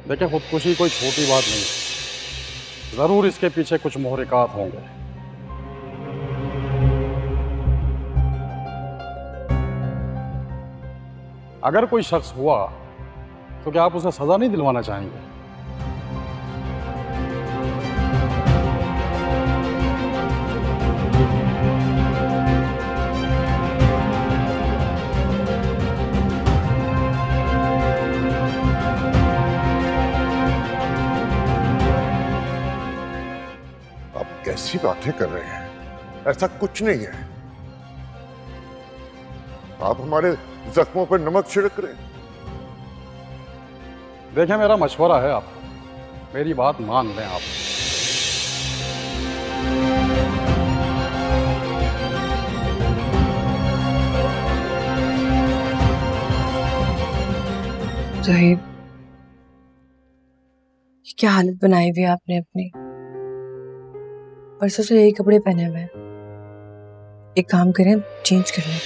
देखिए, खुदकुशी कोई छोटी बात नहीं है, जरूर इसके पीछे कुछ मुहरिकात होंगे। अगर कोई शख्स हुआ तो क्या आप उसे सजा नहीं दिलवाना चाहेंगे? आप कैसी बातें कर रहे हैं? ऐसा कुछ नहीं है। आप हमारे जख्मों पर नमक छिड़क रहे हैं। देखिए, मेरा मशवरा है आपको, मेरी बात मान लें आप। ज़हीर, क्या हालत बनाई हुई है आपने अपनी। परसों से यही कपड़े पहने हुए हैं। एक काम करें, चेंज कर लें।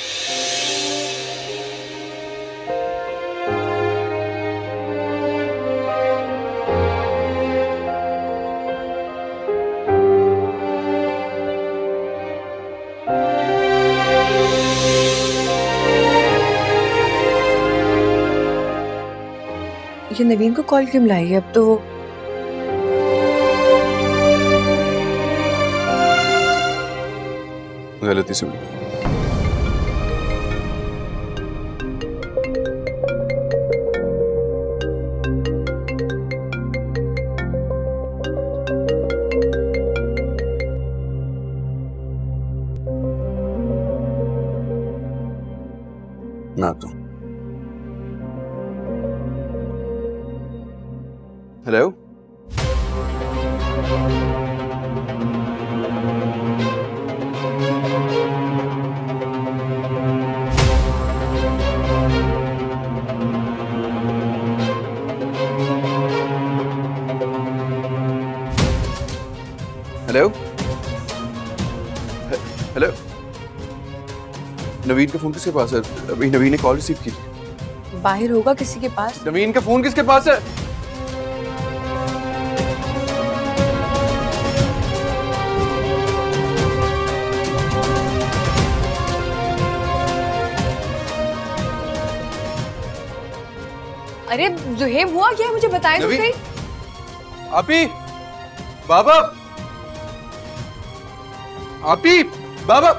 ये नवीन को कॉल क्यों मिलाई है? अब तो वो गलती से हुई। मैं आता हूँ। Hello, hello, hello. नवीन का फोन किसके पास है? अभी नवीन ने कॉल रिसीव की। बाहर होगा किसी के पास। नवीन का फोन किसके पास है? अरे ज़ुहैब, हुआ क्या है? मुझे बताएं तो सही। आपी, बाबा, आपी, बाबा।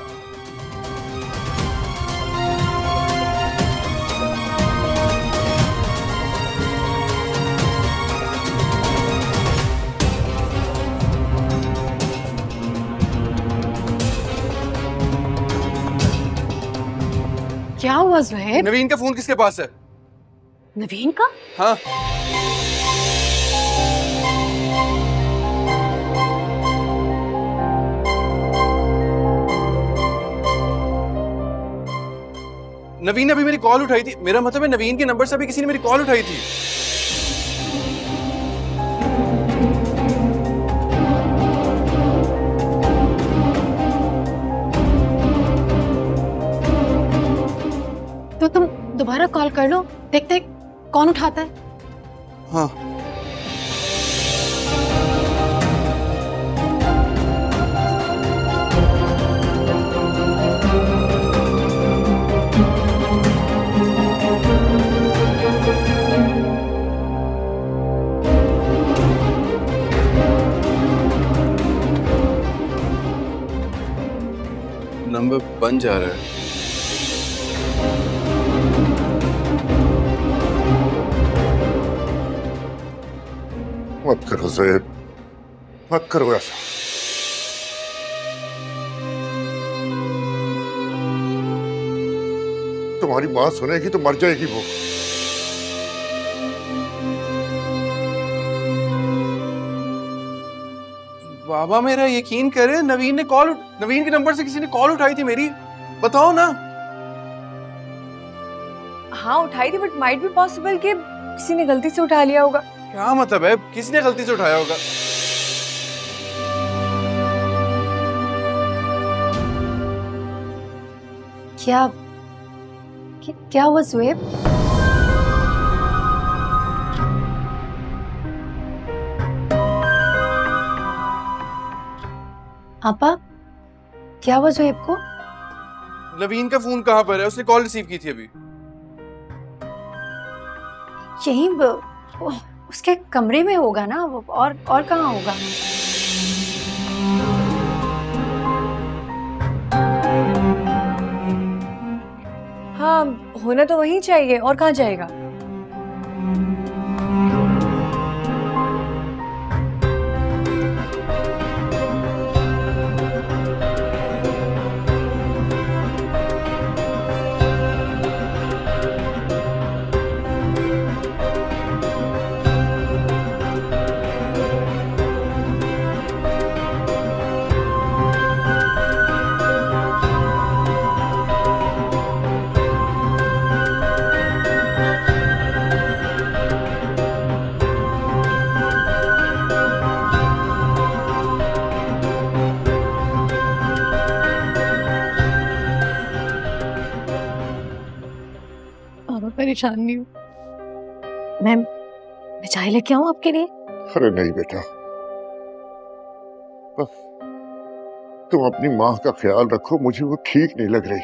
क्या हुआ ज़ुहैब? नवीन का फोन किसके पास है? नवीन का? हाँ। नवीन ने अभी मेरी कॉल उठाई थी। मेरा मतलब है नवीन के नंबर से अभी किसी ने मेरी कॉल उठाई थी। तो तुम दोबारा कॉल कर लो, देखते कौन उठाता है। हाँ। नंबर बन जा रहा है। मत करो ज़ैब, मत करो ऐसा। तुम्हारी माँ सुनेगी तो मर जाएगी वो। बाबा, मेरा यकीन करे, नवीन के नंबर से किसी ने कॉल उठाई थी मेरी। बताओ ना। हाँ उठाई थी, बट माइट बी पॉसिबल कि किसी ने गलती से उठा लिया होगा। क्या मतलब है? किसने गलती से उठाया होगा? क्या हुआ ज़ुहैब? आपा क्या हुआ ज़ोएब को? नवीन का फोन कहाँ पर है? उसने कॉल रिसीव की थी अभी। यही उसके कमरे में होगा ना, और कहाँ होगा? हाँ, होना तो वहीं चाहिए, और कहाँ जाएगा? परेशान नहीं हूँ मैं चाय लेके आऊँ आपके लिए? अरे नहीं बेटा, बस तुम अपनी माँ का ख्याल रखो, मुझे वो ठीक नहीं लग रही।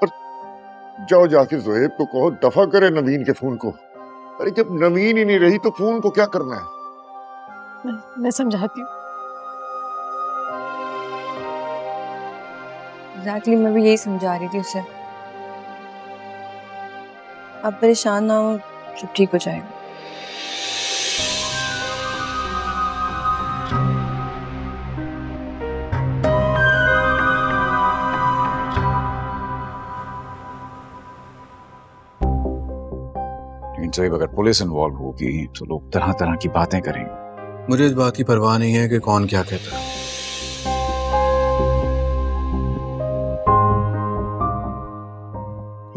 और जाओ जाके ज़ोएब को कहो दफा करे नवीन के फोन को। अरे जब नवीन ही नहीं रही तो फोन को क्या करना है? मैं समझाती हूँ। एग्जैक्टली, मैं भी यही समझा रही थी उसे। अब परेशान ना हो, सब ठीक हो जाएगा। लेकिन ज़ोएब, अगर पुलिस इन्वॉल्व होगी तो लोग तरह तरह की बातें करेंगे। मुझे इस बात की परवाह नहीं है कि कौन क्या कहता है।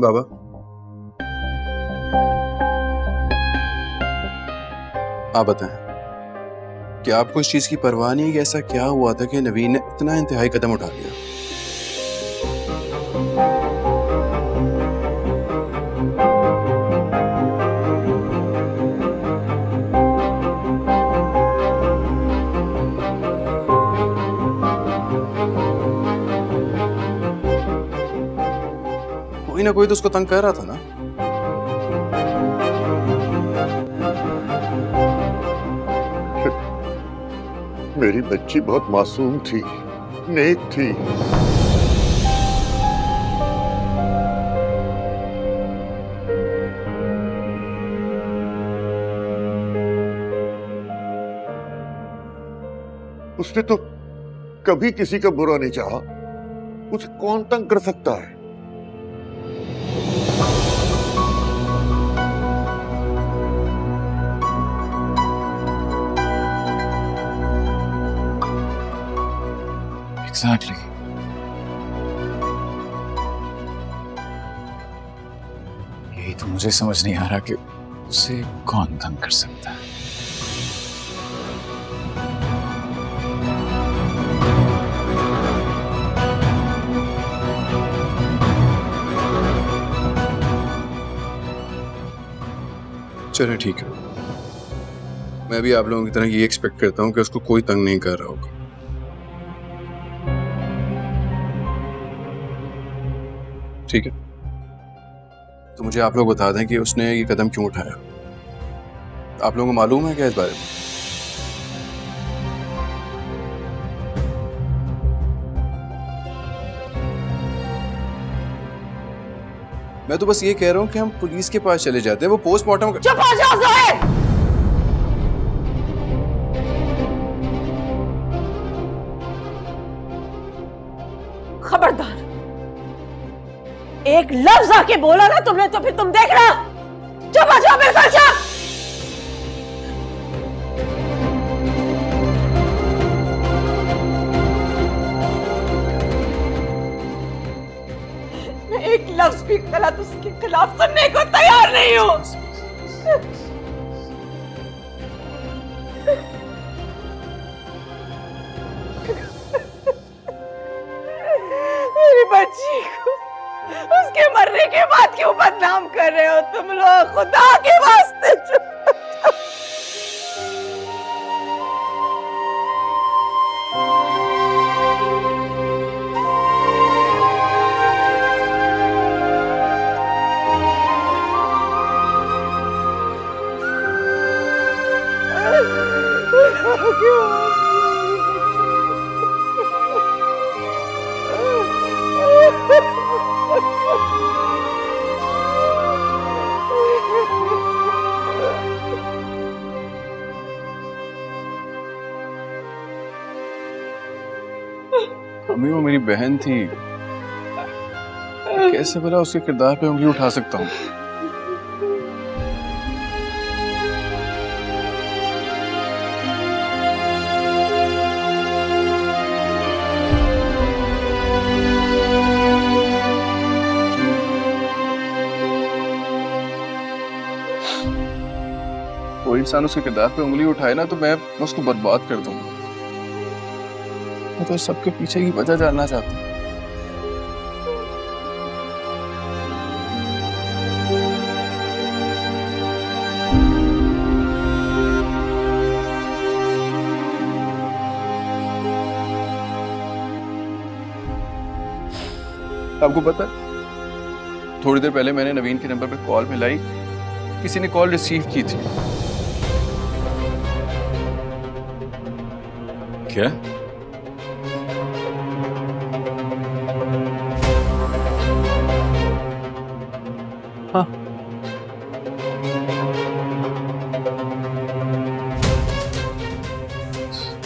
बाबा, आप बताएं कि आपको इस चीज की परवाह नहीं है कि ऐसा क्या हुआ था कि नवीन ने इतना इंतहाई कदम उठा लिया? कोई ना कोई तो उसको तंग कर रहा था ना। मेरी बच्ची बहुत मासूम थी, नेक थी। उसने तो कभी किसी का बुरा नहीं चाहा, उसे कौन तंग कर सकता है? Exactly. यही तो मुझे समझ नहीं आ रहा कि उसे कौन तंग कर सकता है। चलो ठीक है, मैं भी आप लोगों की तरह ये एक्सपेक्ट करता हूँ कि उसको कोई तंग नहीं कर रहा होगा। ठीक है, तो मुझे आप लोग बता दें कि उसने ये कदम क्यों उठाया। आप लोगों को मालूम है क्या इस बारे में? मैं तो बस ये कह रहा हूं कि हम पुलिस के पास चले जाते हैं, वो पोस्टमार्टम। चुप हो जाओ ज़ोएब! खबरदार, एक लफ्ज आके बोला ना तुमने तो फिर तुम देखना। चुप हो जाओ, बिल्कुल चुप। मैं एक लफ्ज भी गलत उसके खिलाफ सुनने को तैयार नहीं हूं। मेरी बच्ची को उसके मरने के बाद बदनाम कर रहे हो तुम लोग, खुदा के वास्ते चुप। अम्मी वो मेरी बहन थी, कैसे भला उसके किरदार पे उंगली उठा सकता हूँ? कोई इंसान उसके किरदार पे उंगली उठाए ना तो मैं उसको बर्बाद कर दूंगा। मैं तो इस सबके पीछे की वजह जानना चाहता हूँ। आपको पता है, थोड़ी देर पहले मैंने नवीन के नंबर पे कॉल मिलाई, किसी ने कॉल रिसीव की थी। क्या? हाँ,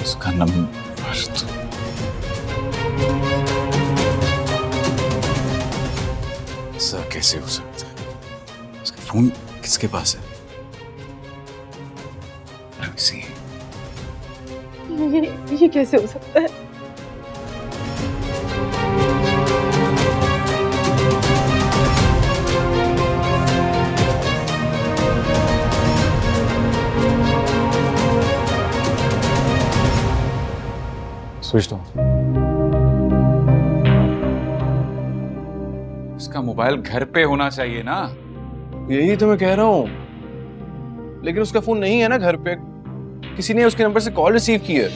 उसका नंबर तो ऐसा कैसे हो सकता है? उसका फोन किसके पास है? ये कैसे हो सकता है? Switch off. उसका मोबाइल घर पे होना चाहिए ना। यही तो मैं कह रहा हूँ, लेकिन उसका फोन नहीं है ना घर पे, किसी ने उसके नंबर से कॉल रिसीव की है।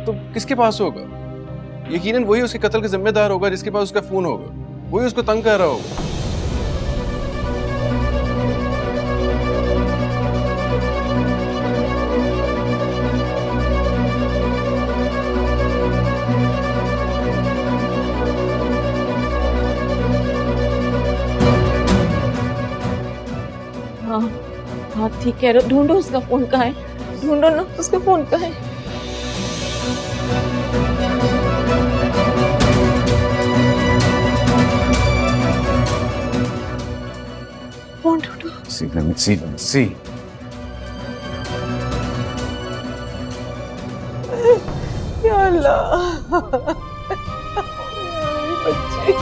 तो किसके पास होगा? यकीनन वही उसके कत्ल का जिम्मेदार होगा जिसके पास उसका फोन होगा, वही उसको तंग कर रहा होगा। हाँ हाँ ठीक कह रहे हो, ढूंढो उसका फोन कहाँ है, ढूंढो ना उसका फोन कहाँ है। फोन ढूंढो। let me see. या अल्लाह, बच्चे।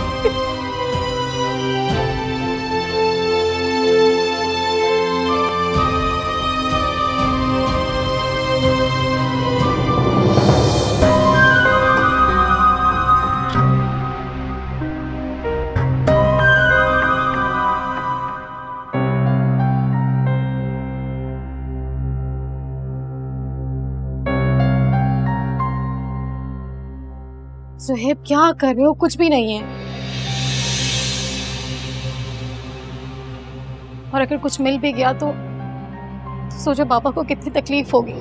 सुहेब क्या कर रहे हो? कुछ भी नहीं है। और अगर कुछ मिल भी गया तो सोचो पापा को कितनी तकलीफ होगी।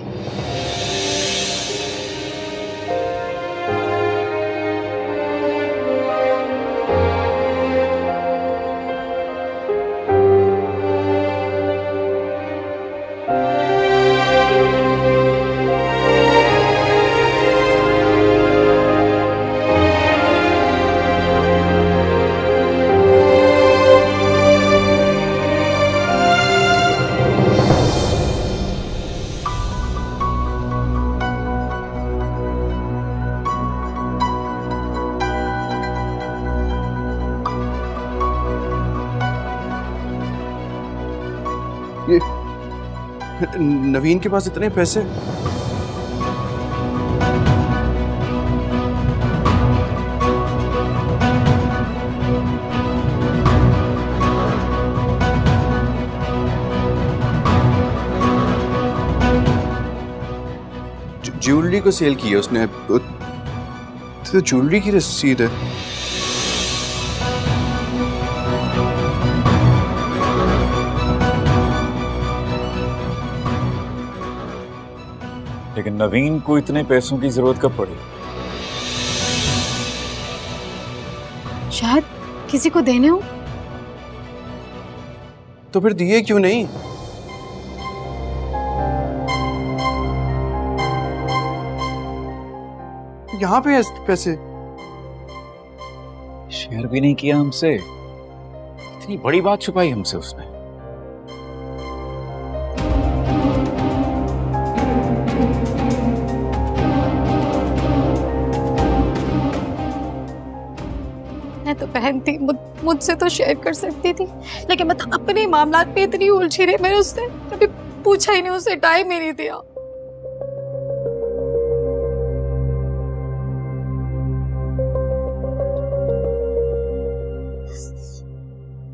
नवीन के पास इतने पैसे? ज्वेलरी को सेल की है उसने, तो ज्वेलरी की रसीद है। लेकिन नवीन को इतने पैसों की जरूरत कब पड़ी? शायद किसी को देने हो। तो फिर दिए क्यों नहीं? यहाँ पे है पैसे। शेयर भी नहीं किया हमसे, इतनी बड़ी बात छुपाई हमसे उसने। मैं तो बहन थी, मुझसे तो शेयर कर सकती थी, लेकिन मैं तो अपने मामलात में इतनी उलझी रही, मैंने उससे कभी पूछा ही नहीं, उससे टाइम ही नहीं दिया।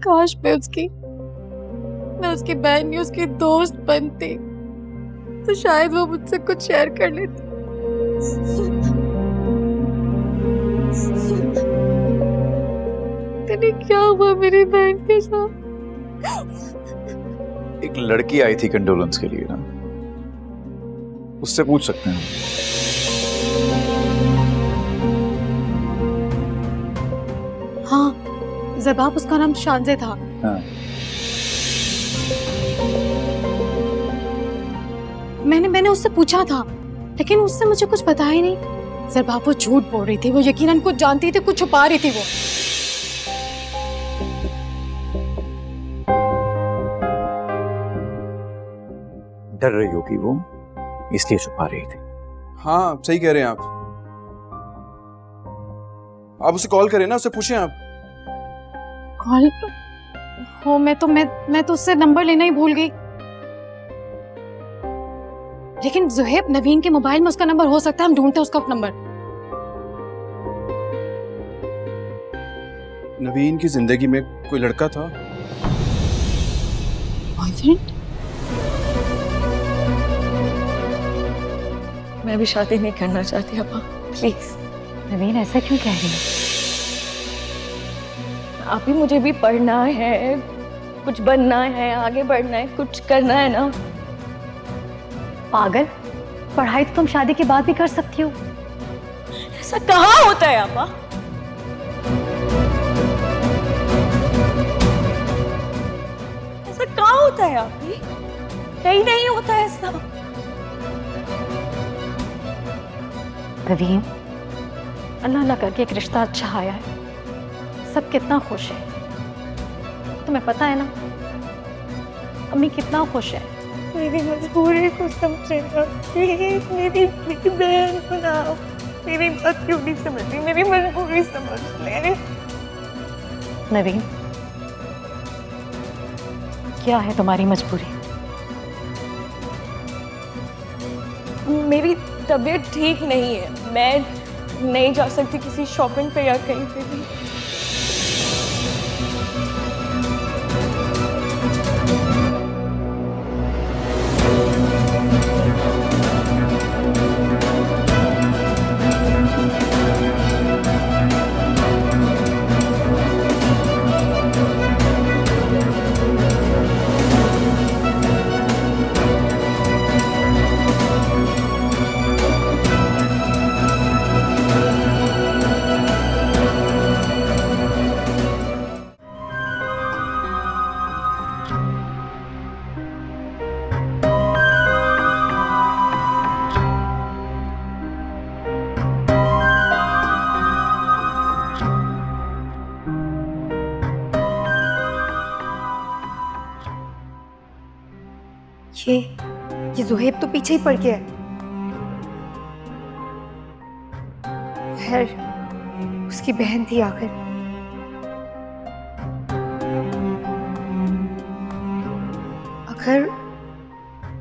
काश मैं उसकी बहन नहीं, उसकी दोस्त बनती तो शायद वो मुझसे कुछ शेयर कर लेती। तेरे क्या हुआ मेरी बहन के साथ? एक लड़की आई थी कंडोलेंस के लिए ना, उससे पूछ सकते हैं। हाँ, ज़बाब उसका नाम शानजे था। हाँ। मैंने उससे पूछा था, लेकिन उससे मुझे कुछ बताया ही नहीं। ज़बाब वो झूठ बोल रही थी, वो यकीनन कुछ जानती थी, कुछ छुपा रही थी वो। डर रही होगी वो, इसलिए छुपा रही थी। हाँ सही कह रहे हैं आप उसे कॉल करें ना, उससे पूछें आप। कॉल हो? मैं तो उससे नंबर लेना ही भूल गई। लेकिन ज़ुहैब, नवीन के मोबाइल में उसका नंबर हो सकता है, हम ढूंढते उसका नंबर। नवीन की जिंदगी में कोई लड़का था? बॉयफ्रेंड? मैं भी शादी नहीं करना चाहती अपा, प्लीज। नवीन ऐसा क्यों कह रही है? आप ही, मुझे भी पढ़ना है, कुछ बनना है, आगे बढ़ना है, कुछ करना है ना। पागल, पढ़ाई तो तुम शादी के बाद भी कर सकती हो। ऐसा कहाँ होता है आपा? ऐसा कहाँ होता है आप ही? कहीं नहीं होता है ऐसा। नवीन, अल्लाह अल्लाह करके एक रिश्ता अच्छा आया है, सब कितना खुश है। तुम्हें पता है ना अम्मी कितना खुश है। मेरी मजबूरी को समझे ना प्लीज, मेरी बहन को ना, मेरी बात क्यों नहीं समझती, मेरी मजबूरी समझ ले। नवीन, क्या है तुम्हारी मजबूरी? मेरी तबीयत ठीक नहीं है, मैं नहीं जा सकती किसी शॉपिंग पे या कहीं पे भी। ये ज़ुहैब तो पीछे ही पड़ गया है। खैर, उसकी बहन थी आखिर।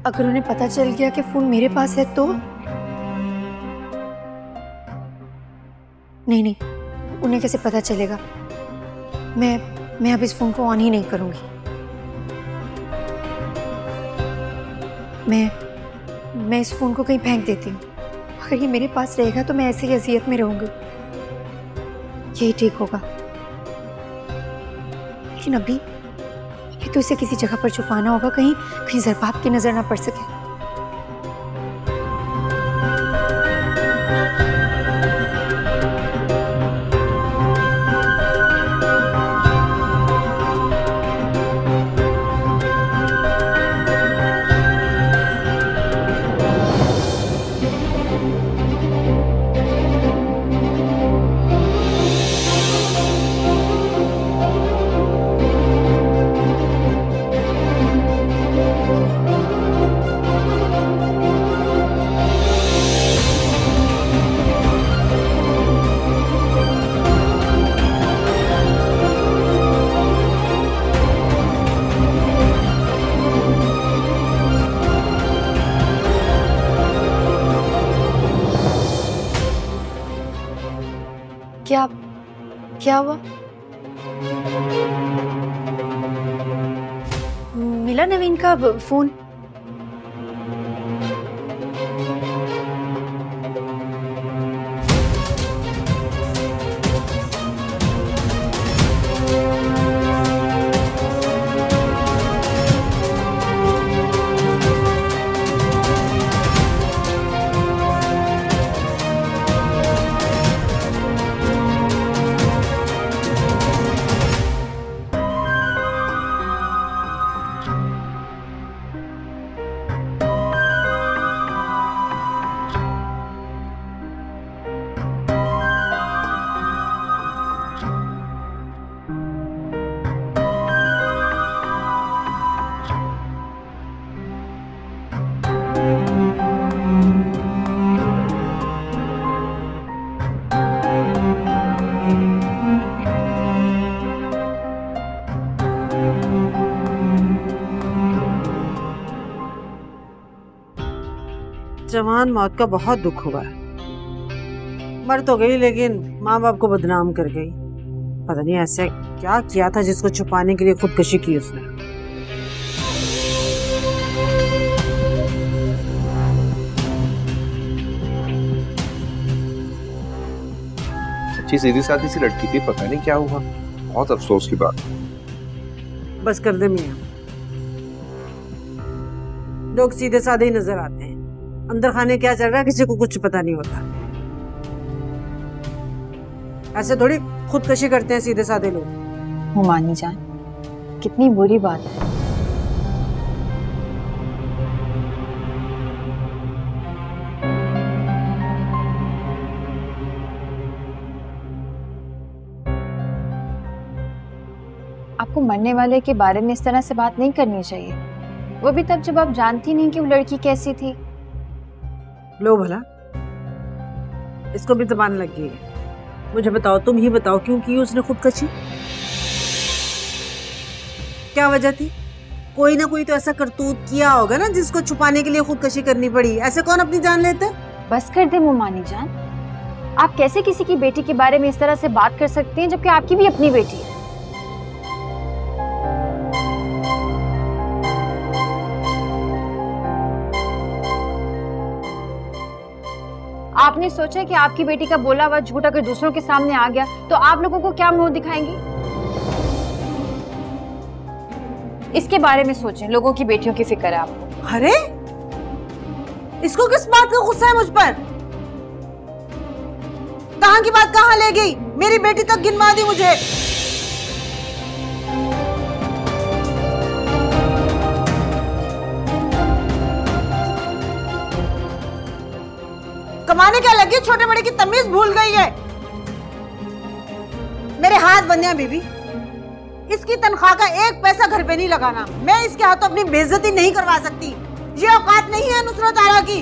अगर उन्हें पता चल गया कि फोन मेरे पास है तो? नहीं, उन्हें कैसे पता चलेगा? मैं अब इस फोन को ऑन ही नहीं करूंगी। मैं इस फोन को कहीं फेंक देती हूँ। अगर ये मेरे पास रहेगा तो मैं ऐसी अजियत में रहूंगी, यही ठीक होगा। लेकिन अभी तो इसे किसी जगह पर छुपाना होगा, कहीं ज़रबाब की नजर ना पड़ सके। क्या हुआ? मिला नवीन का फोन? जवान मौत का बहुत दुख हुआ है। मर तो गई लेकिन माँ बाप को बदनाम कर गई। पता नहीं ऐसे क्या किया था जिसको छुपाने के लिए खुदकुशी की उसने। अच्छी सीधी सादी सी लड़की थी, पता नहीं क्या हुआ। बहुत अफसोस की बात। बस कर दे मियां, लोग सीधे साधे ही नजर आते हैं। अंदर खाने क्या चल रहा है किसी को कुछ पता नहीं होता। ऐसे थोड़ी खुदकशी करते हैं सीधे साधे लोग। हुमानी जान, कितनी बुरी बात है। आपको मरने वाले के बारे में इस तरह से बात नहीं करनी चाहिए, वो भी तब जब आप जानती नहीं कि वो लड़की कैसी थी। लो भला, इसको भी जबान लग गई है। मुझे बताओ, तुम ही बताओ, क्यों की उसने खुदकशी? क्या वजह थी? कोई ना कोई तो ऐसा करतूत किया होगा ना जिसको छुपाने के लिए खुदकशी करनी पड़ी। ऐसे कौन अपनी जान लेते? बस कर दे मुमानी जान, आप कैसे किसी की बेटी के बारे में इस तरह से बात कर सकती हैं जबकि आपकी भी अपनी बेटी है। आपने सोचा कि आपकी बेटी का बोला हुआ झूठ अगर दूसरों के सामने आ गया तो आप लोगों को क्या मुंह दिखाएंगी? इसके बारे में सोचें, लोगों की बेटियों की फिक्र है आपको। अरे इसको किस बात का गुस्सा है मुझ पर? कहां की बात कहां ले गई? मेरी बेटी तक गिनवा दी मुझे। कमाने क्या लगी? छोटे बड़े की तमीज भूल गई है। मेरे हाथ बंधे हैं बीबी, इसकी तनख्वाह का एक पैसा घर पे नहीं लगाना। मैं इसके हाथों अपनी बेइज्जती नहीं करवा सकती। ये औकात नहीं है नुसरत आरा की।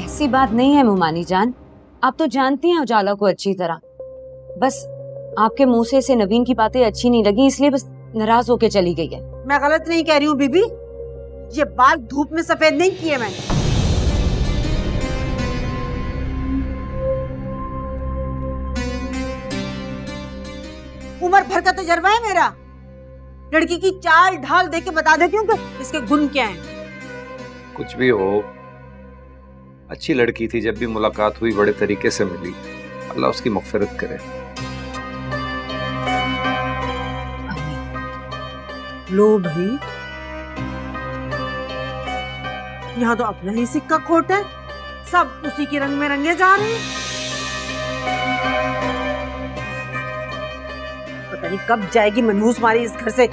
ऐसी बात नहीं है मुमानी जान, आप तो जानती हैं उजाला को अच्छी तरह। बस आपके मुंह से इसे नवीन की बातें अच्छी नहीं लगी, इसलिए बस नाराज होके चली गई है। मैं गलत नहीं कह रही हूँ बीबी, ये बाल धूप में सफेद नहीं किए मैंने। उम्र भर का तजर्बा है मेरा। लड़की की चाल ढाल देख के बता देती हूँ कि इसके गुण क्या हैं। कुछ भी हो, अच्छी लड़की थी, जब भी मुलाकात हुई बड़े तरीके से मिली। अल्लाह उसकी मग़फ़िरत करे। लो भाई, यहाँ तो अपना ही सिक्का खोट है, सब उसी के रंग में रंगे जा रहे हैं। पता नहीं कब जाएगी मनहूस मारी इस घर से,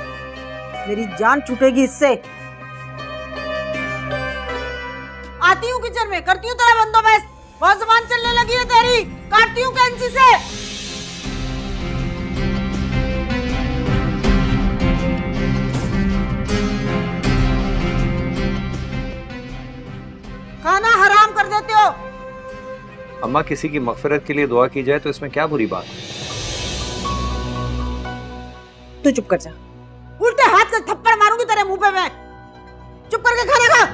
मेरी जान छूटेगी इससे। आती हूँ किचन में, करती हूँ तेरा बंदोबस्त। बहुत ज़बान चलने लगी है तेरी, काटती हूँ कैंची से। खाना हराम कर देते हो। अम्मा, किसी की मग़फ़िरत के लिए दुआ की जाए तो इसमें क्या बुरी बात है? तू चुप कर जा, उल्टे हाथ से थप्पड़ मारूंगी तेरे मुंह पे मैं। चुप करके खाना खा।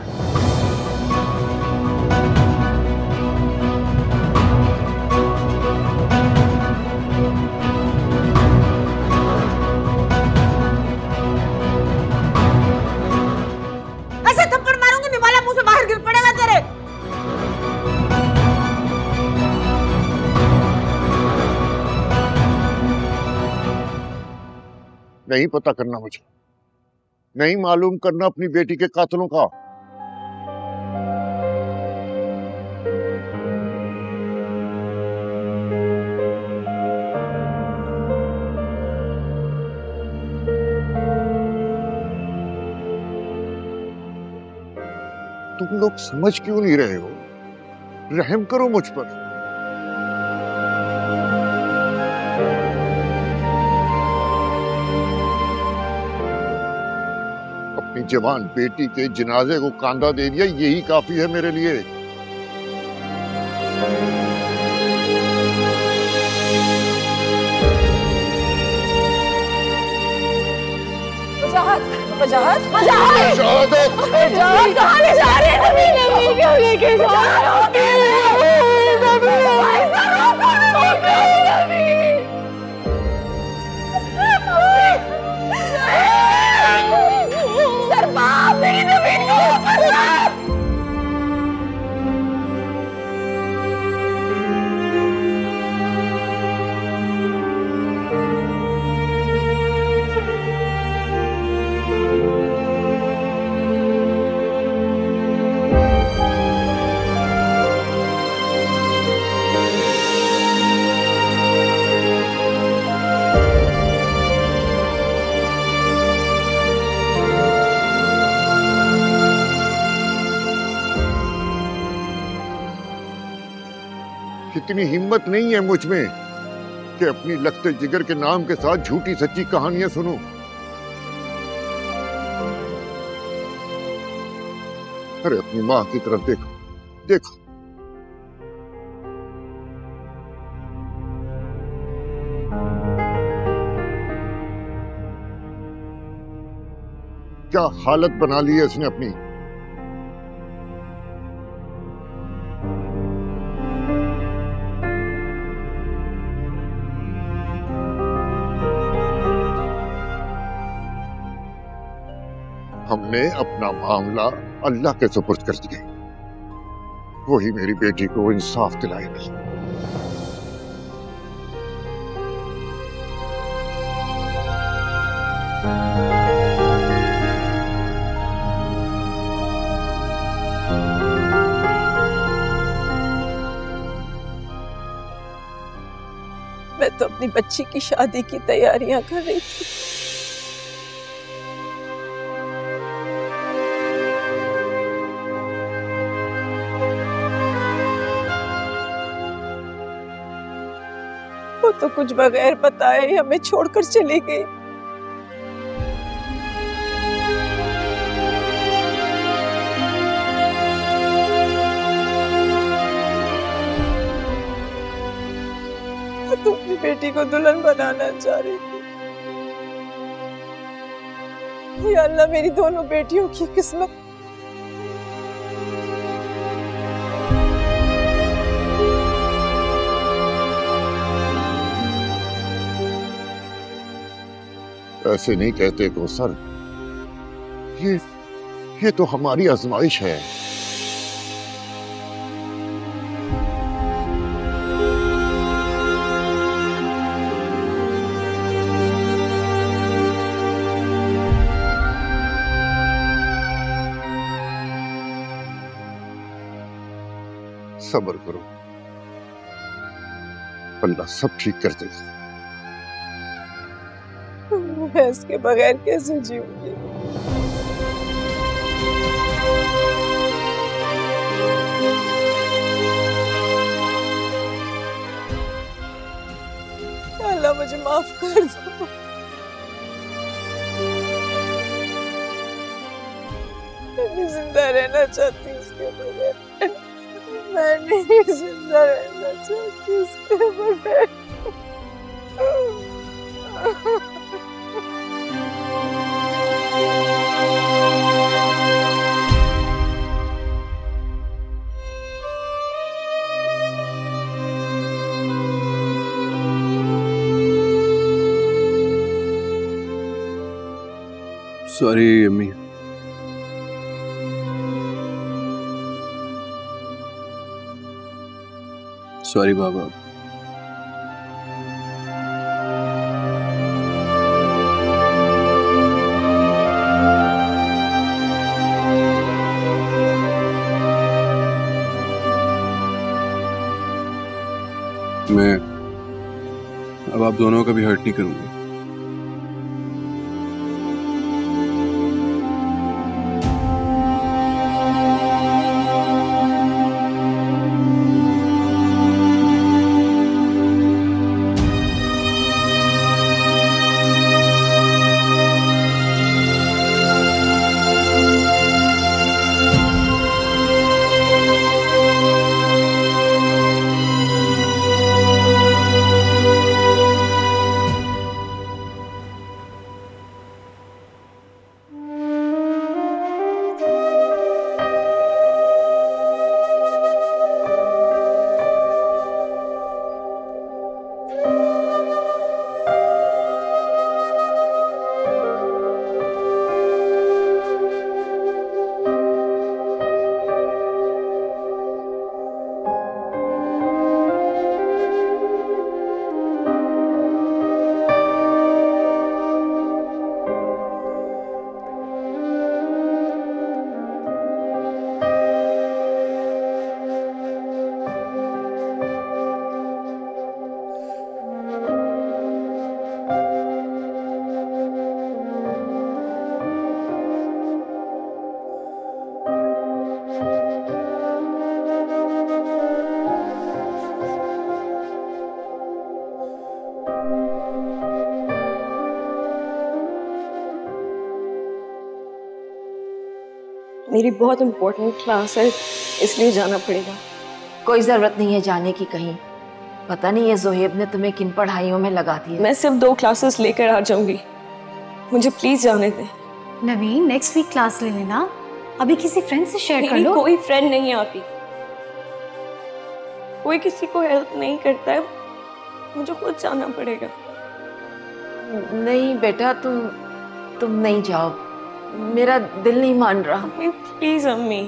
ऐसे थप्पड़ मारूंगी निवाला मुंह से बाहर गिर पड़ेगा तेरे। नहीं पता करना मुझे, नहीं मालूम करना अपनी बेटी के कातलों का। तुम लोग समझ क्यों नहीं रहे हो? रहम करो मुझ पर। अपनी जवान बेटी के जनाजे को कांधा दे दिया, यही काफी है मेरे लिए। कहाँ ले जा रहे हैं? क्यों लेके जा रहे सर बाप, मेरी नवीन को वापस ला। इतनी हिम्मत नहीं है मुझ में कि अपनी लखते जिगर के नाम के साथ झूठी सच्ची कहानियां सुनूं। अरे अपनी मां की तरफ देखो, देखो। क्या हालत बना ली है उसने अपनी। हमने अपना मामला अल्लाह के सुपुर्द कर दिया, वही मेरी बेटी को इंसाफ दिलाएगी। मैं तो अपनी बच्ची की शादी की तैयारियां कर रही थी। वो तो कुछ बगैर बताए हमें छोड़कर चली गई। तो अपनी बेटी को दुल्हन बनाना चाह रही थी, या अल्लाह मेरी दोनों बेटियों की किस्मत ऐसे नहीं कहते कौसर, ये तो हमारी आजमाइश है। सब्र करो, अल्लाह सब ठीक कर देगा। मैं इसके बगैर कैसे जीऊंगी? अल्लाह मुझे माफ कर दो। मैं जिंदा रहना चाहती हूँ उसके बगैर। मैं नहीं जिंदा रहना चाहती उसके बगैर। सॉरी अम्मी। सॉरी बाबा। मैं अब आप दोनों का भी हर्ट नहीं करूंगा। मेरी बहुत इम्पोर्टेंट क्लास है, इसलिए जाना पड़ेगा। कोई जरूरत नहीं है जाने की कहीं। पता नहीं ये जोहेब ने तुम्हें किन पढ़ाइयों में लगा दिया। मैं सिर्फ 2 क्लासेस लेकर आ जाऊंगी, मुझे प्लीज जाने दे। नवीन नेक्स्ट वीक क्लास ले लेना, अभी किसी फ्रेंड से शेयर कर लो। कोई फ्रेंड नहीं आती, कोई किसी को हेल्प नहीं करता है, मुझे खुद जाना पड़ेगा। नहीं बेटा तुम नहीं जाओ, मेरा दिल नहीं मान रहा। प्लीज अम्मी,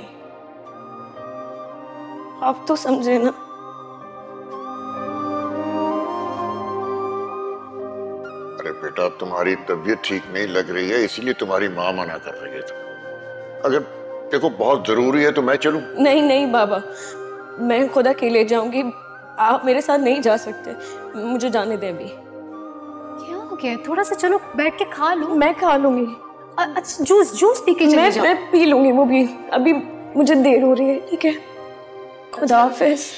आप तो समझे ना। अरे बेटा, तुम्हारी तबीयत ठीक नहीं लग रही है, इसीलिए तुम्हारी माँ मना कर रही है। अगर देखो बहुत जरूरी है तो मैं चलूं? नहीं नहीं बाबा, मैं खुद अकेले जाऊंगी, आप मेरे साथ नहीं जा सकते, मुझे जाने दे अभी। क्या हो गया? थोड़ा सा चलो बैठ के खा लो। मैं खा लूंगी। अच्छा जूस पी के चले जाओ। मैं पी लूंगी, वो भी अभी मुझे देर हो रही है। ठीक है, खुदा हाफिज।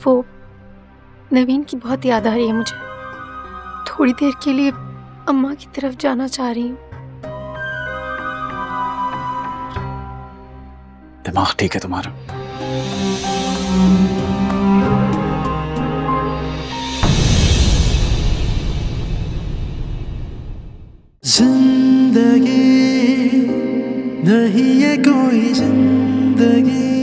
वो नवीन की बहुत याद आ रही है मुझे। थोड़ी देर के लिए अम्मा की तरफ जाना चाह रही हूँ। दिमाग ठीक है तुम्हारा? जिंदगी नहीं है कोई जिंदगी